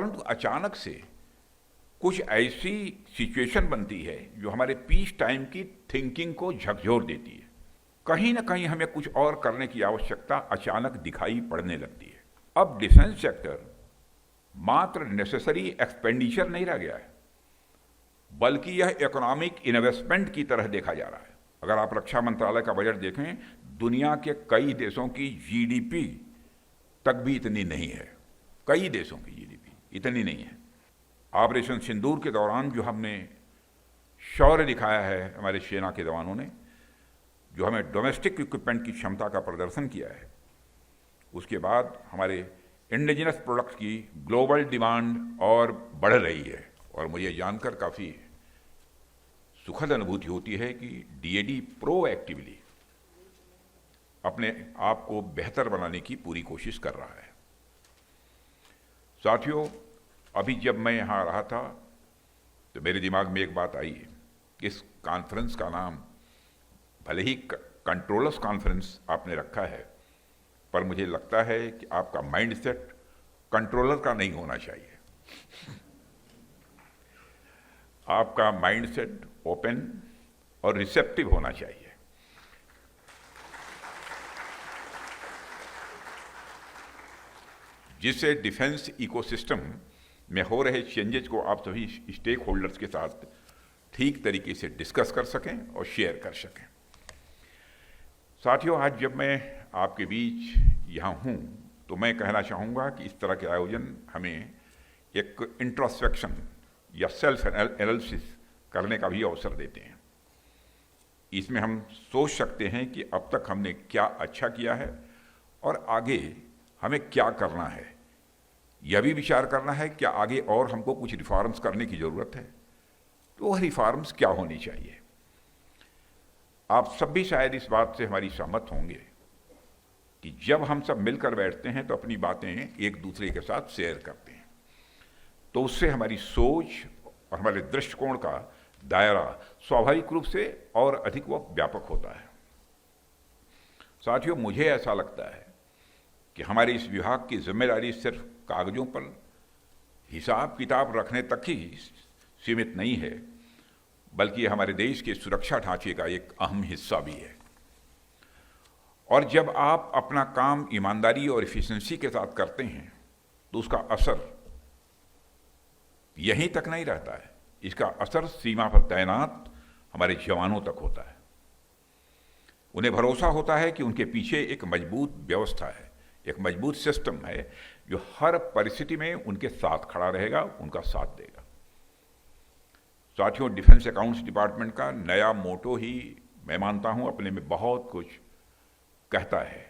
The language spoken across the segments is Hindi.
परंतु अचानक से कुछ ऐसी सिचुएशन बनती है जो हमारे पीस टाइम की थिंकिंग को झकझोर देती है। कहीं ना कहीं हमें कुछ और करने की आवश्यकता अचानक दिखाई पड़ने लगती है। अब डिफेंस सेक्टर मात्र नेसेसरी एक्सपेंडिचर नहीं रह गया है, बल्कि यह इकोनॉमिक इन्वेस्टमेंट की तरह देखा जा रहा है। अगर आप रक्षा मंत्रालय का बजट देखें, दुनिया के कई देशों की जीडीपी तक भी इतनी नहीं है। कई देशों की जीडीपी इतनी नहीं है। ऑपरेशन सिंदूर के दौरान जो हमने शौर्य दिखाया है हमारे सेना के जवानों ने, जो हमें डोमेस्टिक इक्विपमेंट की क्षमता का प्रदर्शन किया है, उसके बाद हमारे इंडिजिनस प्रोडक्ट्स की ग्लोबल डिमांड और बढ़ रही है। और मुझे जानकर काफ़ी सुखद अनुभूति होती है कि डीएडी प्रोएक्टिवली अपने आप को बेहतर बनाने की पूरी कोशिश कर रहा है। साथियों, अभी जब मैं यहाँ रहा था तो मेरे दिमाग में एक बात आई कि इस कॉन्फ्रेंस का नाम भले ही कंट्रोलर्स कॉन्फ्रेंस आपने रखा है, पर मुझे लगता है कि आपका माइंडसेट कंट्रोलर का नहीं होना चाहिए। आपका माइंडसेट ओपन और रिसेप्टिव होना चाहिए। जिससे डिफेंस इकोसिस्टम में हो रहे चेंजेस को आप सभी स्टेक होल्डर्स के साथ ठीक तरीके से डिस्कस कर सकें और शेयर कर सकें। साथियों, आज जब मैं आपके बीच यहाँ हूँ तो मैं कहना चाहूँगा कि इस तरह के आयोजन हमें एक इंट्रोस्पेक्शन या सेल्फ एनालिसिस करने का भी अवसर देते हैं। इसमें हम सोच सकते हैं कि अब तक हमने क्या अच्छा किया है और आगे हमें क्या करना है। यह भी विचार करना है कि आगे और हमको कुछ रिफॉर्म्स करने की ज़रूरत है, तो वह रिफॉर्म्स क्या होनी चाहिए। आप सब भी शायद इस बात से हमारी सहमत होंगे कि जब हम सब मिलकर बैठते हैं तो अपनी बातें एक दूसरे के साथ शेयर करते हैं, तो उससे हमारी सोच और हमारे दृष्टिकोण का दायरा स्वाभाविक रूप से और अधिक वो व्यापक होता है। साथियों, मुझे ऐसा लगता है कि हमारे इस विभाग की जिम्मेदारी सिर्फ कागजों पर हिसाब किताब रखने तक ही सीमित नहीं है, बल्कि हमारे देश के सुरक्षा ढांचे का एक अहम हिस्सा भी है। और जब आप अपना काम ईमानदारी और एफिशिएंसी के साथ करते हैं तो उसका असर यहीं तक नहीं रहता है, इसका असर सीमा पर तैनात हमारे जवानों तक होता है। उन्हें भरोसा होता है कि उनके पीछे एक मजबूत व्यवस्था है, एक मजबूत सिस्टम है जो हर परिस्थिति में उनके साथ खड़ा रहेगा, उनका साथ देगा। साथियों, डिफेंस अकाउंट्स डिपार्टमेंट का नया मोटो ही मैं मानता हूं अपने में बहुत कुछ कहता है।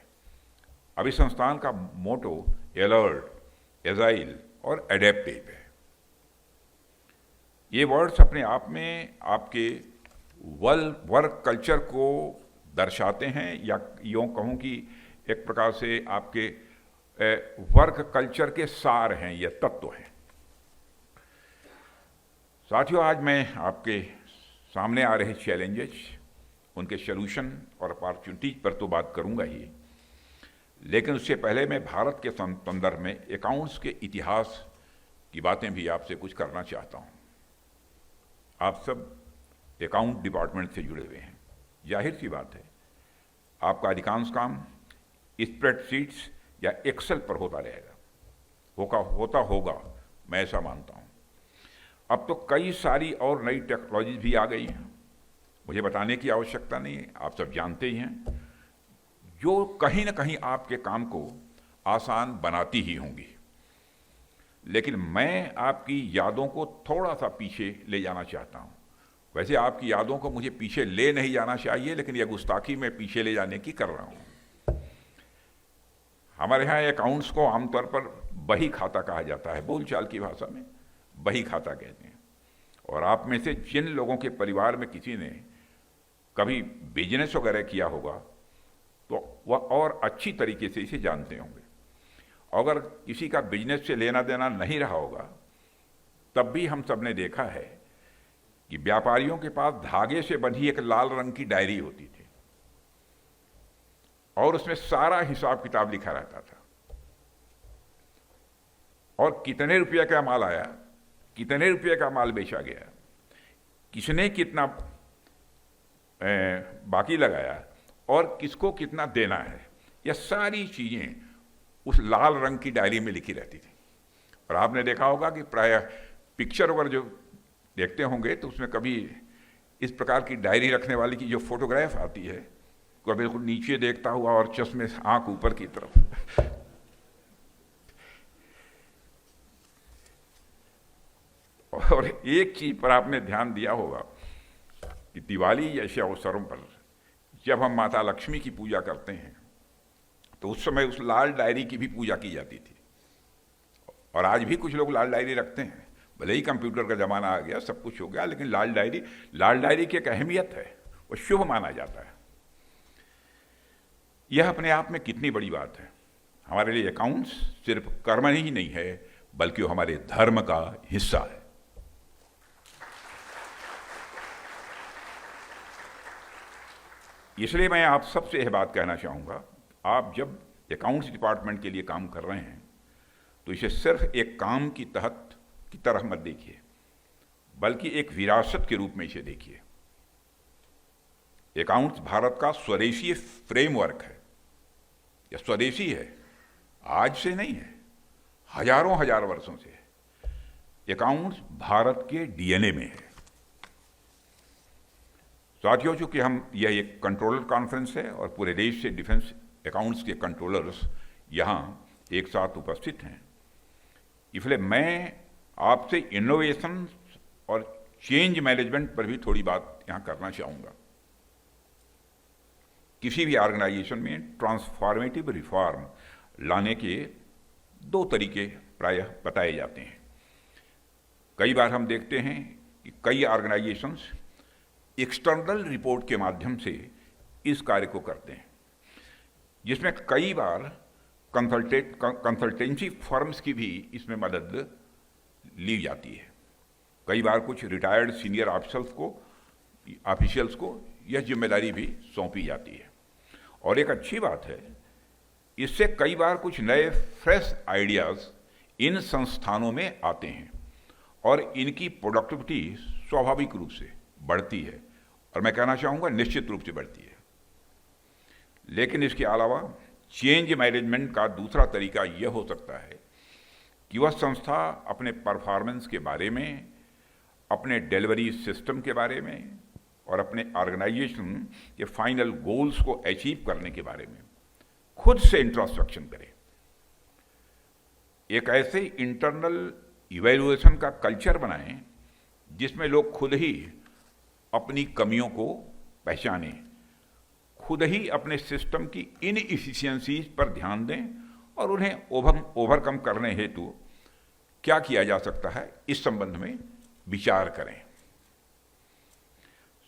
अभी संस्थान का मोटो अलर्ट, एजाइल और एडेप्टिव है। ये वर्ड्स अपने आप में आपके वर्क कल्चर को दर्शाते हैं, या यूँ कहूँ कि एक प्रकार से आपके वर्क कल्चर के सार हैं, ये तत्व हैं। साथियों, आज मैं आपके सामने आ रहे चैलेंजेस, उनके सॉल्यूशन और अपॉर्चुनिटीज पर तो बात करूंगा ही, लेकिन उससे पहले मैं भारत के संदर्भ में अकाउंट्स के इतिहास की बातें भी आपसे कुछ करना चाहता हूं। आप सब अकाउंट डिपार्टमेंट से जुड़े हुए हैं, जाहिर सी बात है आपका अधिकांश काम स्प्रेडशीट्स या एक्सेल पर होता रहेगा, होता होगा, मैं ऐसा मानता हूं। अब तो कई सारी और नई टेक्नोलॉजीज भी आ गई हैं, मुझे बताने की आवश्यकता नहीं है, आप सब जानते ही हैं, जो कहीं ना कहीं आपके काम को आसान बनाती ही होंगी। लेकिन मैं आपकी यादों को थोड़ा सा पीछे ले जाना चाहता हूं। वैसे आपकी यादों को मुझे पीछे ले नहीं जाना चाहिए, लेकिन यह गुस्ताखी मैं पीछे ले जाने की कर रहा हूं। हमारे यहाँ अकाउंट्स को आमतौर पर बही खाता कहा जाता है, बोलचाल की भाषा में बही खाता कहते हैं। और आप में से जिन लोगों के परिवार में किसी ने कभी बिजनेस वगैरह किया होगा तो वह और अच्छी तरीके से इसे जानते होंगे। अगर किसी का बिजनेस से लेना देना नहीं रहा होगा, तब भी हम सब ने देखा है कि व्यापारियों के पास धागे से बंधी एक लाल रंग की डायरी होती थी और उसमें सारा हिसाब किताब लिखा रहता था। और कितने रुपये का माल आया, कितने रुपये का माल बेचा गया, किसने कितना बाकी लगाया और किसको कितना देना है, यह सारी चीज़ें उस लाल रंग की डायरी में लिखी रहती थी। और आपने देखा होगा कि प्राय पिक्चर वगैरह जो देखते होंगे तो उसमें कभी इस प्रकार की डायरी रखने वाले की जो फोटोग्राफ आती है, को बिल्कुल नीचे देखता हुआ और चश्मे से आंख ऊपर की तरफ। और एक चीज पर आपने ध्यान दिया होगा कि दिवाली जैसे अवसरों पर जब हम माता लक्ष्मी की पूजा करते हैं तो उस समय उस लाल डायरी की भी पूजा की जाती थी। और आज भी कुछ लोग लाल डायरी रखते हैं, भले ही कंप्यूटर का जमाना आ गया, सब कुछ हो गया, लेकिन लाल डायरी की एक अहमियत है, वो शुभ माना जाता है। यह अपने आप में कितनी बड़ी बात है। हमारे लिए अकाउंट्स सिर्फ कर्म ही नहीं है, बल्कि वो हमारे धर्म का हिस्सा है। इसलिए मैं आप सबसे यह बात कहना चाहूँगा, आप जब अकाउंट्स डिपार्टमेंट के लिए काम कर रहे हैं तो इसे सिर्फ एक काम की तरह मत देखिए, बल्कि एक विरासत के रूप में इसे देखिए। अकाउंट्स भारत का स्वदेशी फ्रेमवर्क है, यह स्वदेशी है, आज से नहीं है, हजारों हजार वर्षों से है। अकाउंट्स भारत के डीएनए में है। साथियों, चूंकि यह एक कंट्रोलर कॉन्फ्रेंस है और पूरे देश से डिफेंस अकाउंट्स के कंट्रोलर्स यहाँ एक साथ उपस्थित हैं, इसलिए मैं आपसे इनोवेशन और चेंज मैनेजमेंट पर भी थोड़ी बात यहाँ करना चाहूँगा। किसी भी ऑर्गेनाइजेशन में ट्रांसफॉर्मेटिव रिफॉर्म लाने के दो तरीके प्रायः बताए जाते हैं। कई बार हम देखते हैं कि कई ऑर्गेनाइजेशंस एक्सटर्नल रिपोर्ट के माध्यम से इस कार्य को करते हैं, जिसमें कई बार कंसल्टेंसी फर्म्स की भी इसमें मदद ली जाती है। कई बार कुछ रिटायर्ड सीनियर ऑफिशियल्स को यह जिम्मेदारी भी सौंपी जाती है। और एक अच्छी बात है, इससे कई बार कुछ नए फ्रेश आइडियाज़ इन संस्थानों में आते हैं और इनकी प्रोडक्टिविटी स्वाभाविक रूप से बढ़ती है, और मैं कहना चाहूँगा निश्चित रूप से बढ़ती है। लेकिन इसके अलावा चेंज मैनेजमेंट का दूसरा तरीका यह हो सकता है कि वह संस्था अपने परफॉर्मेंस के बारे में, अपने डिलीवरी सिस्टम के बारे में और अपने ऑर्गेनाइजेशन के फाइनल गोल्स को अचीव करने के बारे में खुद से इंट्रोस्पेक्शन करे। एक ऐसे इंटरनल इवैल्यूएशन का कल्चर बनाएं जिसमें लोग खुद ही अपनी कमियों को पहचानें, खुद ही अपने सिस्टम की इनएफिशिएंसीज पर ध्यान दें और उन्हें ओवरकम करने हेतु क्या किया जा सकता है इस संबंध में विचार करें।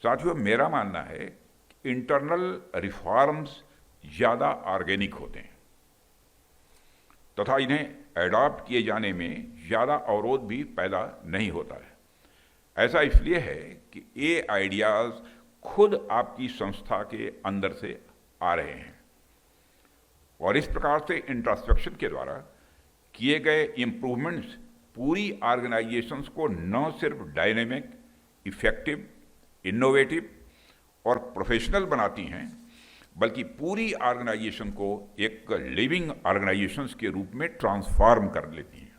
साथियों, मेरा मानना है कि इंटरनल रिफॉर्म्स ज़्यादा ऑर्गेनिक होते हैं तथा इन्हें एडॉप्ट किए जाने में ज़्यादा अवरोध भी पैदा नहीं होता है। ऐसा इसलिए है कि ये आइडियाज़ खुद आपकी संस्था के अंदर से आ रहे हैं और इस प्रकार से इंट्रोस्पेक्शन के द्वारा किए गए इम्प्रूवमेंट्स पूरी ऑर्गेनाइजेशंस को न सिर्फ डायनेमिक, इफेक्टिव, इनोवेटिव और प्रोफेशनल बनाती हैं, बल्कि पूरी ऑर्गेनाइजेशन को एक लिविंग ऑर्गेनाइजेशंस के रूप में ट्रांसफॉर्म कर लेती हैं।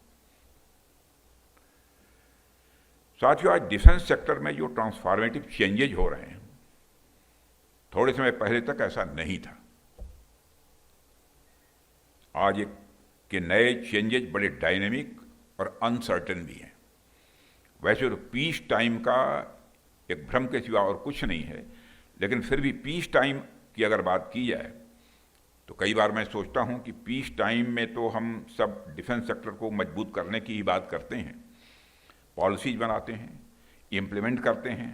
साथियों, आज डिफेंस सेक्टर में जो ट्रांसफॉर्मेटिव चेंजेज हो रहे हैं, थोड़े समय पहले तक ऐसा नहीं था। आज के नए चेंजेज बड़े डायनेमिक और अनसर्टेन भी हैं। वैसे तो पीस टाइम का एक भ्रम के सिवा और कुछ नहीं है, लेकिन फिर भी पीस टाइम की अगर बात की जाए तो कई बार मैं सोचता हूं कि पीस टाइम में तो हम सब डिफेंस सेक्टर को मजबूत करने की ही बात करते हैं, पॉलिसीज बनाते हैं, इम्प्लीमेंट करते हैं,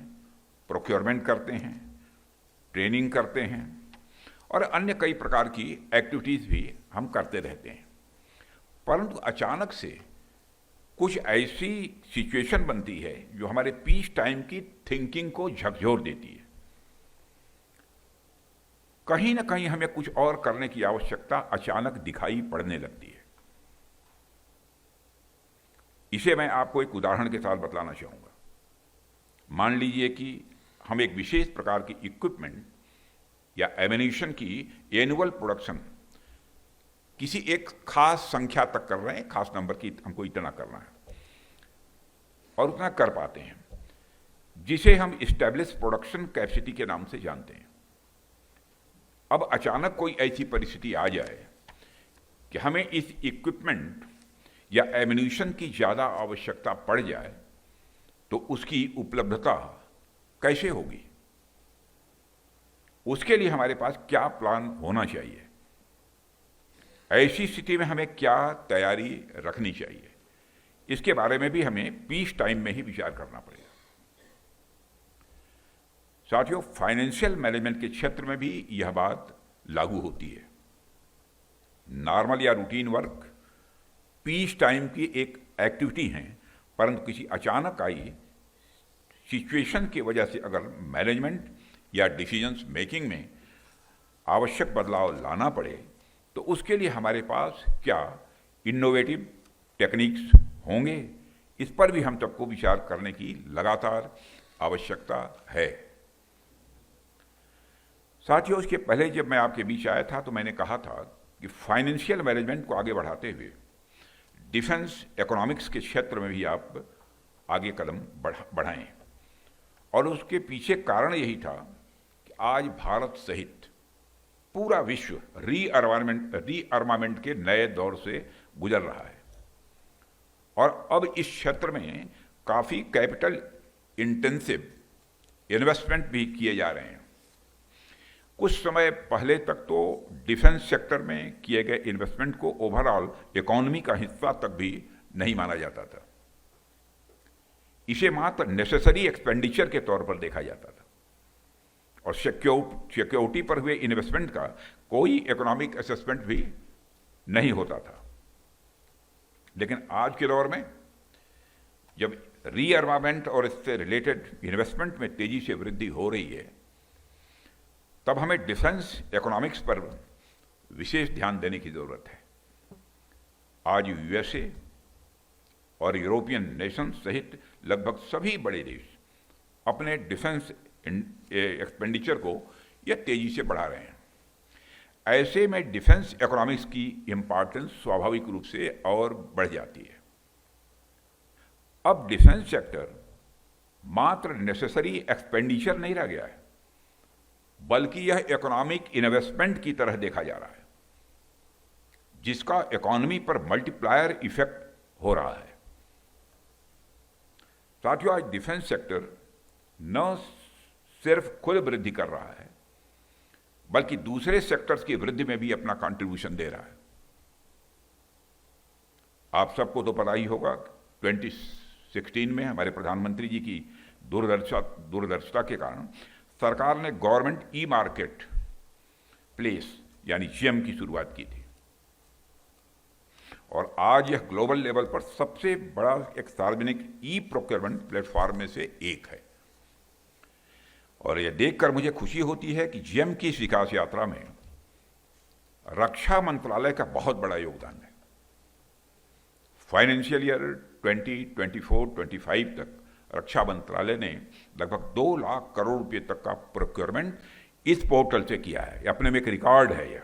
प्रोक्योरमेंट करते हैं, ट्रेनिंग करते हैं और अन्य कई प्रकार की एक्टिविटीज़ भी हम करते रहते हैं। परंतु अचानक से कुछ ऐसी सिचुएशन बनती है जो हमारे पीस टाइम की थिंकिंग को झकझोर देती है। कहीं ना कहीं हमें कुछ और करने की आवश्यकता अचानक दिखाई पड़ने लगती है। इसे मैं आपको एक उदाहरण के साथ बतलाना चाहूँगा। मान लीजिए कि हम एक विशेष प्रकार की इक्विपमेंट या एमिनेशन की एनुअल प्रोडक्शन किसी एक खास संख्या तक कर रहे हैं, खास नंबर की हमको इतना करना है और उतना कर पाते हैं, जिसे हम इस्टेब्लिश प्रोडक्शन कैपेसिटी के नाम से जानते हैं। अब अचानक कोई ऐसी परिस्थिति आ जाए कि हमें इस इक्विपमेंट या एमिनेशन की ज़्यादा आवश्यकता पड़ जाए, तो उसकी उपलब्धता कैसे होगी? उसके लिए हमारे पास क्या प्लान होना चाहिए? ऐसी स्थिति में हमें क्या तैयारी रखनी चाहिए? इसके बारे में भी हमें पीस टाइम में ही विचार करना पड़ेगा। साथियों, फाइनेंशियल मैनेजमेंट के क्षेत्र में भी यह बात लागू होती है। नॉर्मल या रूटीन वर्क पीस टाइम की एक एक्टिविटी है, परंतु किसी अचानक आई सिचुएशन की वजह से अगर मैनेजमेंट या डिसीजंस मेकिंग में आवश्यक बदलाव लाना पड़े, तो उसके लिए हमारे पास क्या इनोवेटिव टेक्निक्स होंगे? इस पर भी हम सबको विचार करने की लगातार आवश्यकता है। साथियों, इसके पहले जब मैं आपके बीच आया था तो मैंने कहा था कि फाइनेंशियल मैनेजमेंट को आगे बढ़ाते हुए डिफेंस इकोनॉमिक्स के क्षेत्र में भी आप आगे कदम बढ़ाएं। और उसके पीछे कारण यही था कि आज भारत सहित पूरा विश्व रीअर्मामेंट के नए दौर से गुजर रहा है और अब इस क्षेत्र में काफ़ी कैपिटल इंटेंसिव इन्वेस्टमेंट भी किए जा रहे हैं। कुछ समय पहले तक तो डिफेंस सेक्टर में किए गए इन्वेस्टमेंट को ओवरऑल इकोनॉमी का हिस्सा तक भी नहीं माना जाता था। इसे मात्र नेसेसरी एक्सपेंडिचर के तौर पर देखा जाता था और सिक्योरिटी पर हुए इन्वेस्टमेंट का कोई इकोनॉमिक असेसमेंट भी नहीं होता था। लेकिन आज के दौर में जब रीअर्मामेंट और इससे रिलेटेड इन्वेस्टमेंट में तेजी से वृद्धि हो रही है, तब हमें डिफेंस इकोनॉमिक्स पर विशेष ध्यान देने की जरूरत है। आज यूएसए और यूरोपियन नेशन सहित लगभग सभी बड़े देश अपने डिफेंस एक्सपेंडिचर को यह तेजी से बढ़ा रहे हैं। ऐसे में डिफेंस इकोनॉमिक्स की इंपॉर्टेंस स्वाभाविक रूप से और बढ़ जाती है। अब डिफेंस सेक्टर मात्र नेसेसरी एक्सपेंडिचर नहीं रह गया है, बल्कि यह इकोनॉमिक इन्वेस्टमेंट की तरह देखा जा रहा है, जिसका इकोनॉमी पर मल्टीप्लायर इफेक्ट हो रहा है। साथियों, आज डिफेंस सेक्टर न सिर्फ खुद वृद्धि कर रहा है, बल्कि दूसरे सेक्टर्स की वृद्धि में भी अपना कंट्रीब्यूशन दे रहा है। आप सबको तो पता ही होगा, 2016 में हमारे प्रधानमंत्री जी की दूरदर्शिता के कारण सरकार ने गवर्नमेंट ई मार्केट प्लेस यानी जीएम की शुरुआत की थी और आज यह ग्लोबल लेवल पर सबसे बड़ा एक सार्वजनिक ई प्रोक्योरमेंट प्लेटफॉर्म में से एक है। और यह देखकर मुझे खुशी होती है कि जीएम की इस विकास यात्रा में रक्षा मंत्रालय का बहुत बड़ा योगदान है। फाइनेंशियल ईयर 2024-25 तक रक्षा मंत्रालय ने लगभग 2 लाख करोड़ रुपए तक का प्रोक्योरमेंट इस पोर्टल से किया है। अपने में एक रिकॉर्ड है यह।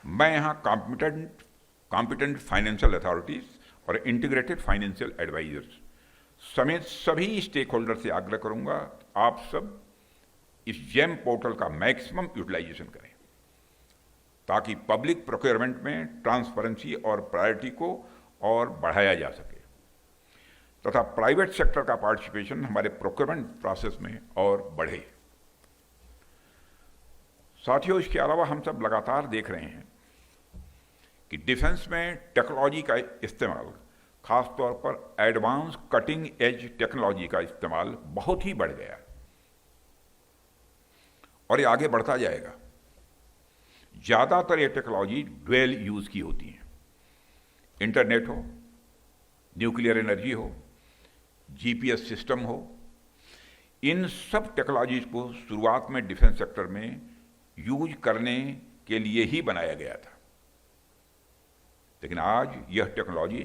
मैं यहां कॉम्पिटेंट फाइनेंशियल अथॉरिटीज और इंटीग्रेटेड फाइनेंशियल एडवाइजर्स समेत सभी स्टेक होल्डर से आग्रह करूंगा, आप सब इस जेम पोर्टल का मैक्सिमम यूटिलाइजेशन करें ताकि पब्लिक प्रोक्योरमेंट में ट्रांसपेरेंसी और प्रायोरिटी को और बढ़ाया जा सके तथा प्राइवेट सेक्टर का पार्टिसिपेशन हमारे प्रोक्योरमेंट प्रोसेस में और बढ़े। साथियों, इसके अलावा हम सब लगातार देख रहे हैं कि डिफेंस में टेक्नोलॉजी का इस्तेमाल, खासतौर पर एडवांस कटिंग एज टेक्नोलॉजी का इस्तेमाल बहुत ही बढ़ गया और ये आगे बढ़ता जाएगा। ज़्यादातर ये टेक्नोलॉजी ड्वेल यूज़ की होती हैं। इंटरनेट हो, न्यूक्लियर एनर्जी हो, जीपीएस सिस्टम हो, इन सब टेक्नोलॉजीज को शुरुआत में डिफेंस सेक्टर में यूज करने के लिए ही बनाया गया था। लेकिन आज यह टेक्नोलॉजी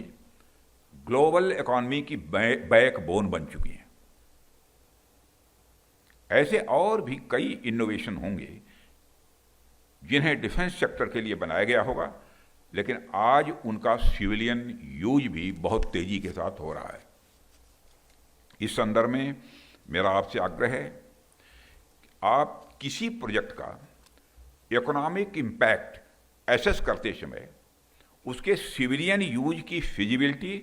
ग्लोबल इकॉनमी की बैकबोन बन चुकी है। ऐसे और भी कई इनोवेशन होंगे जिन्हें डिफेंस सेक्टर के लिए बनाया गया होगा, लेकिन आज उनका सिविलियन यूज भी बहुत तेजी के साथ हो रहा है। इस संदर्भ में मेरा आपसे आग्रह है कि आप किसी प्रोजेक्ट का इकोनॉमिक इम्पैक्ट एसेस करते समय उसके सिविलियन यूज की फिजिबिलिटी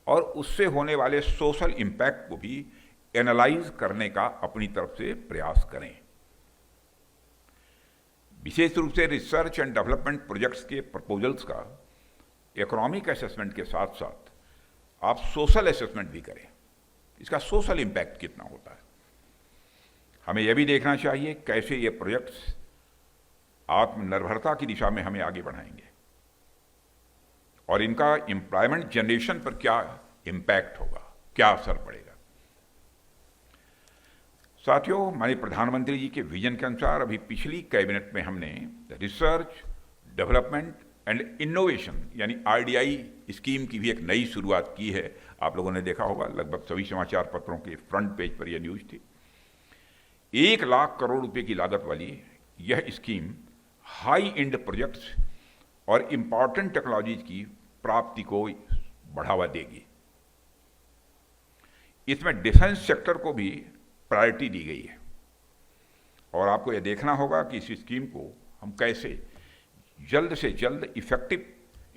और उससे होने वाले सोशल इम्पैक्ट को भी एनालाइज करने का अपनी तरफ से प्रयास करें। विशेष रूप से रिसर्च एंड डेवलपमेंट प्रोजेक्ट्स के प्रपोजल्स का इकोनॉमिक असेसमेंट के साथ साथ आप सोशल असेसमेंट भी करें, इसका सोशल इम्पैक्ट कितना होता है। हमें यह भी देखना चाहिए कैसे ये प्रोजेक्ट्स आत्मनिर्भरता की दिशा में हमें आगे बढ़ाएंगे और इनका एम्प्लॉयमेंट जनरेशन पर क्या इम्पैक्ट होगा, क्या असर पड़ेगा। साथियों, माननीय प्रधानमंत्री जी के विजन के अनुसार अभी पिछली कैबिनेट में हमने रिसर्च, डेवलपमेंट एंड इनोवेशन यानी RDI स्कीम की भी एक नई शुरुआत की है। आप लोगों ने देखा होगा, लगभग सभी समाचार पत्रों के फ्रंट पेज पर यह न्यूज थी। 1 लाख करोड़ रुपए की लागत वाली यह स्कीम हाई एंड प्रोजेक्ट्स और इंपॉर्टेंट टेक्नोलॉजीज की प्राप्ति को बढ़ावा देगी। इसमें डिफेंस सेक्टर को भी प्रायोरिटी दी गई है और आपको यह देखना होगा कि इस स्कीम को हम कैसे जल्द से जल्द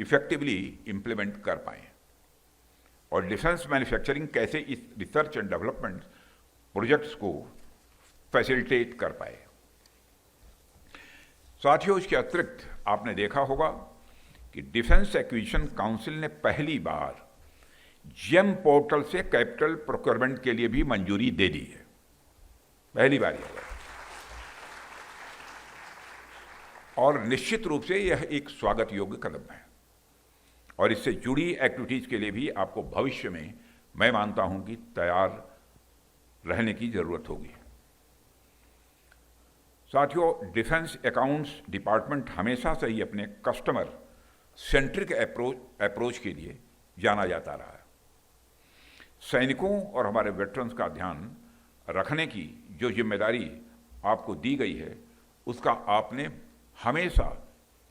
इफेक्टिवली इंप्लीमेंट कर पाएं और डिफेंस मैन्युफैक्चरिंग कैसे इस रिसर्च एंड डेवलपमेंट प्रोजेक्ट्स को फैसिलिटेट कर पाए। साथियों, इसके अतिरिक्त आपने देखा होगा कि डिफेंस एक्विजिशन काउंसिल ने पहली बार जेम पोर्टल से कैपिटल प्रोक्योरमेंट के लिए भी मंजूरी दे दी है, पहली बार यह। और निश्चित रूप से यह एक स्वागत योग्य कदम है और इससे जुड़ी एक्टिविटीज के लिए भी आपको भविष्य में मैं मानता हूं कि तैयार रहने की जरूरत होगी। साथियों, डिफेंस अकाउंट्स डिपार्टमेंट हमेशा से ही अपने कस्टमर सेंट्रिक अप्रोच के लिए जाना जाता रहा है। सैनिकों और हमारे वेटरन्स का ध्यान रखने की जो जिम्मेदारी आपको दी गई है उसका आपने हमेशा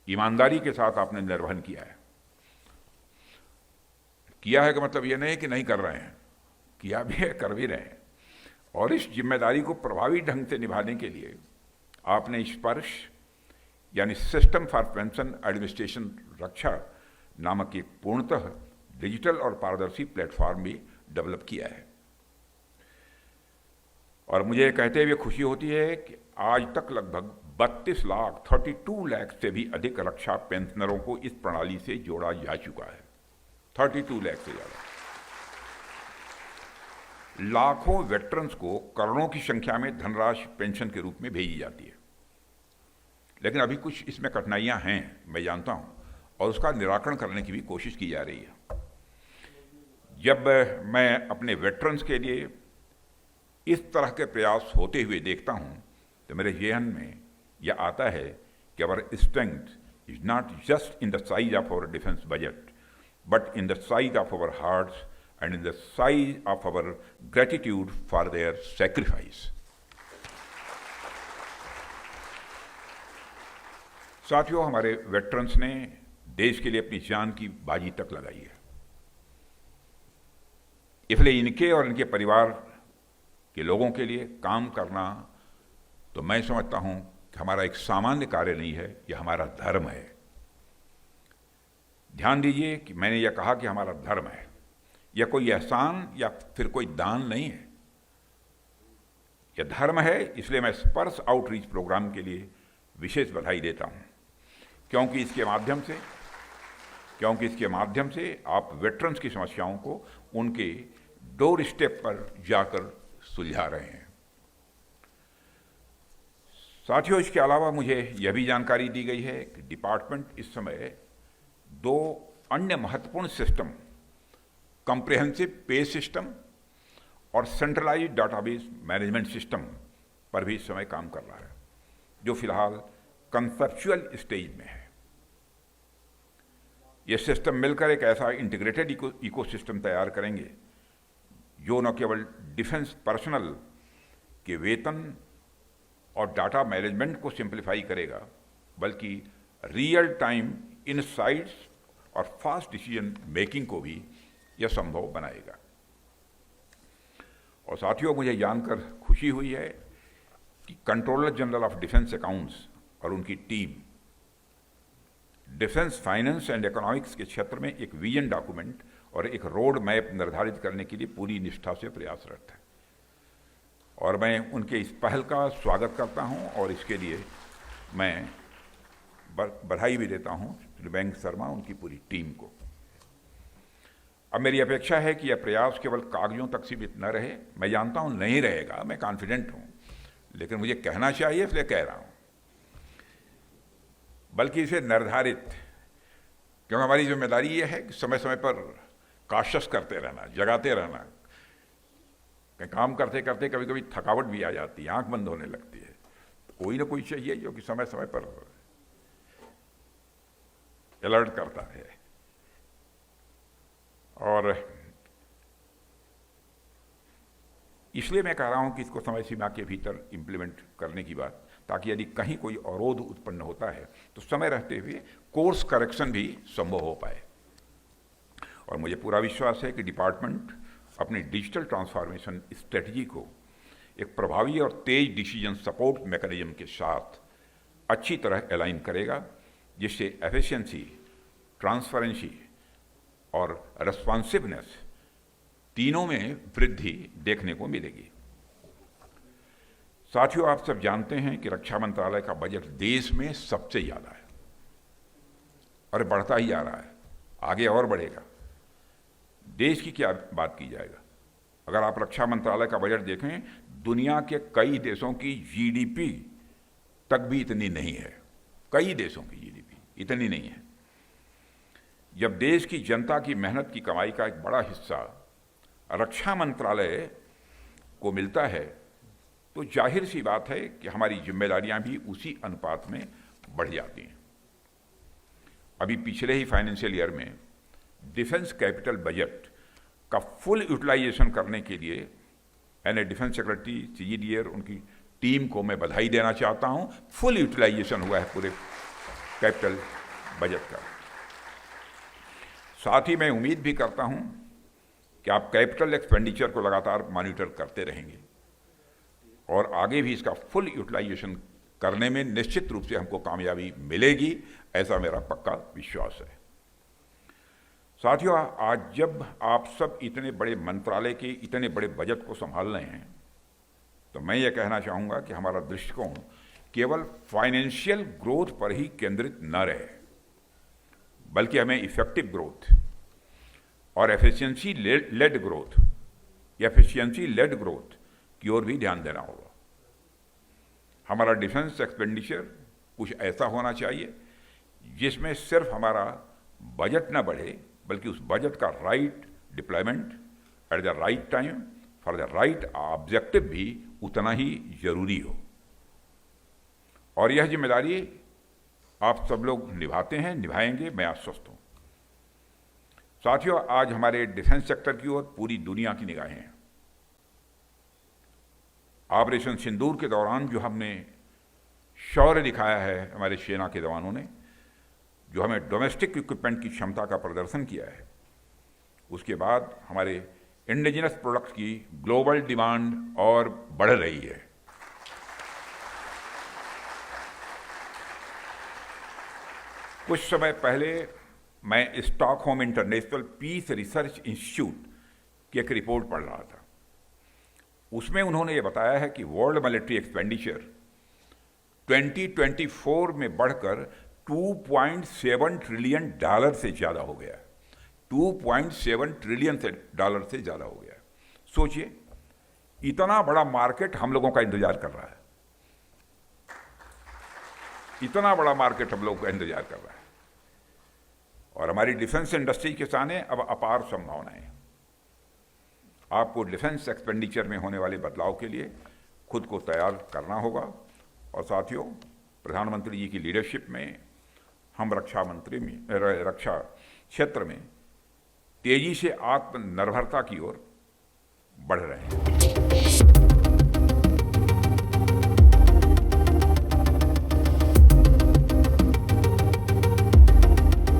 ईमानदारी के साथ आपने निर्वहन किया है। किया है का मतलब यह नहीं कि नहीं कर रहे हैं, किया भी है, कर भी रहे हैं। और इस जिम्मेदारी को प्रभावी ढंग से निभाने के लिए आपने स्पर्श यानी सिस्टम फॉर पेंशन एडमिनिस्ट्रेशन रक्षा नामक एक पूर्णतः डिजिटल और पारदर्शी प्लेटफॉर्म भी डेवलप किया है। और मुझे कहते हुए खुशी होती है कि आज तक लगभग 32 लाख से भी अधिक रक्षा पेंशनरों को इस प्रणाली से जोड़ा जा चुका है। 32 लाख से ज्यादा। लाखों वेटरन्स को करोड़ों की संख्या में धनराशि पेंशन के रूप में भेजी जाती है, लेकिन अभी कुछ इसमें कठिनाइयां हैं, मैं जानता हूं, और उसका निराकरण करने की भी कोशिश की जा रही है। जब मैं अपने वेटरन्स के लिए इस तरह के प्रयास होते हुए देखता हूं तो मेरे जहन में यह आता है कि our strength is not just in the size of our defence budget but in the size of our hearts and in the size of our gratitude for their sacrifice. साथियों, हमारे वेटरन्स ने देश के लिए अपनी जान की बाजी तक लगाई है, इसलिए इनके और इनके परिवार के लोगों के लिए काम करना तो मैं समझता हूं कि हमारा एक सामान्य कार्य नहीं है, यह हमारा धर्म है। ध्यान दीजिए कि मैंने यह कहा कि हमारा धर्म है, यह कोई एहसान या फिर कोई दान नहीं है, यह धर्म है। इसलिए मैं स्पर्श आउटरीच प्रोग्राम के लिए विशेष बधाई देता हूं, क्योंकि इसके माध्यम से आप वेटरन्स की समस्याओं को उनके डोर स्टेप पर जाकर सुलझा रहे हैं। साथियों, इसके अलावा मुझे यह भी जानकारी दी गई है कि डिपार्टमेंट इस समय 2 अन्य महत्वपूर्ण सिस्टम, कॉम्प्रिहेंसिव पे सिस्टम और सेंट्रलाइज्ड डाटाबेस मैनेजमेंट सिस्टम पर भी इस समय काम कर रहा है, जो फिलहाल कंसेप्चुअल स्टेज में है। ये सिस्टम मिलकर एक ऐसा इंटीग्रेटेड इकोसिस्टम तैयार करेंगे जो न केवल डिफेंस पर्सनल के वेतन और डाटा मैनेजमेंट को सिंप्लीफाई करेगा, बल्कि रियल टाइम इनसाइट्स और फास्ट डिसीजन मेकिंग को भी यह संभव बनाएगा। और साथियों, मुझे जानकर खुशी हुई है कि controller general of defence accounts और उनकी team defence finance and economics के क्षेत्र में एक विजन डॉक्यूमेंट और एक रोड मैप निर्धारित करने के लिए पूरी निष्ठा से प्रयासरत है, और मैं उनके इस पहल का स्वागत करता हूं और इसके लिए मैं बधाई भी देता हूं श्री बैंक शर्मा, उनकी पूरी टीम को। अब मेरी अपेक्षा है कि यह प्रयास केवल कागजों तक सीमित न रहे। मैं जानता हूं नहीं रहेगा, मैं कॉन्फिडेंट हूं, लेकिन मुझे कहना चाहिए इसलिए कह रहा हूं, बल्कि इसे निर्धारित, क्योंकि हमारी जिम्मेदारी यह है कि समय समय पर काशस करते रहना, जगाते रहना। काम करते करते कभी कभी थकावट भी आ जाती है, आंख बंद होने लगती है, तो कोई ना कोई चाहिए जो कि समय समय पर अलर्ट करता है। और इसलिए मैं कह रहा हूं कि इसको समय सीमा के भीतर इंप्लीमेंट करने की बात, ताकि यदि कहीं कोई अवरोध उत्पन्न होता है तो समय रहते हुए कोर्स करेक्शन भी संभव हो पाए। और मुझे पूरा विश्वास है कि डिपार्टमेंट अपनी डिजिटल ट्रांसफॉर्मेशन स्ट्रेटजी को एक प्रभावी और तेज डिसीजन सपोर्ट मैकेनिज्म के साथ अच्छी तरह अलाइन करेगा, जिससे एफिशिएंसी, ट्रांसपेरेंसी और रेस्पॉन्सिवनेस तीनों में वृद्धि देखने को मिलेगी। साथियों, आप सब जानते हैं कि रक्षा मंत्रालय का बजट देश में सबसे ज्यादा है और बढ़ता ही जा रहा है, आगे और बढ़ेगा। देश की क्या बात की जाएगा, अगर आप रक्षा मंत्रालय का बजट देखें, दुनिया के कई देशों की जीडीपी तक भी इतनी नहीं है। कई देशों की जीडीपी इतनी नहीं है। जब देश की जनता की मेहनत की कमाई का एक बड़ा हिस्सा रक्षा मंत्रालय को मिलता है, तो जाहिर सी बात है कि हमारी जिम्मेदारियां भी उसी अनुपात में बढ़ जाती हैं। अभी पिछले ही फाइनेंशियल ईयर में डिफेंस कैपिटल बजट का फुल यूटिलाइजेशन करने के लिए मैंने डिफेंस सेक्रेटरी CGDR उनकी टीम को मैं बधाई देना चाहता हूं। फुल यूटिलाइजेशन हुआ है पूरे कैपिटल बजट का। साथ ही मैं उम्मीद भी करता हूं कि आप कैपिटल एक्सपेंडिचर को लगातार मॉनिटर करते रहेंगे और आगे भी इसका फुल यूटिलाइजेशन करने में निश्चित रूप से हमको कामयाबी मिलेगी, ऐसा मेरा पक्का विश्वास है। साथियों, आज जब आप सब इतने बड़े मंत्रालय के इतने बड़े बजट को संभाल रहे हैं, तो मैं ये कहना चाहूँगा कि हमारा दृष्टिकोण केवल फाइनेंशियल ग्रोथ पर ही केंद्रित न रहे, बल्कि हमें इफेक्टिव ग्रोथ और एफिशिएंसी लेड ग्रोथ की ओर भी ध्यान देना होगा। हमारा डिफेंस एक्सपेंडिचर कुछ ऐसा होना चाहिए जिसमें सिर्फ हमारा बजट न बढ़े, बल्कि उस बजट का right deployment at the right time for the right objective भी उतना ही जरूरी हो। और यह जिम्मेदारी आप सब लोग निभाते हैं, निभाएंगे, मैं आश्वस्त हूं। साथियों, आज हमारे डिफेंस सेक्टर की ओर पूरी दुनिया की निगाहें हैं। ऑपरेशन सिंदूर के दौरान जो हमने शौर्य दिखाया है हमारे सेना के जवानों ने, जो हमें डोमेस्टिक इक्विपमेंट की क्षमता का प्रदर्शन किया है, उसके बाद हमारे इंडिजिनस प्रोडक्ट की ग्लोबल डिमांड और बढ़ रही है। कुछ समय पहले मैं Stockholm International Peace Research Institute की एक रिपोर्ट पढ़ रहा था। उसमें उन्होंने ये बताया है कि वर्ल्ड मिलिट्री एक्सपेंडिचर 2024 में बढ़कर $2.7 ट्रिलियन से ज्यादा हो गया। 2.7 ट्रिलियन डॉलर से ज्यादा हो गया। सोचिए, इतना बड़ा मार्केट हम लोगों का इंतजार कर रहा है, इतना बड़ा मार्केट हम लोगों का इंतजार कर रहा है। और हमारी डिफेंस इंडस्ट्री के सामने अब अपार संभावनाएं हैं। आपको डिफेंस एक्सपेंडिचर में होने वाले बदलाव के लिए खुद को तैयार करना होगा। और साथियों, प्रधानमंत्री जी की लीडरशिप में हम रक्षा क्षेत्र में तेजी से आत्मनिर्भरता की ओर बढ़ रहे हैं।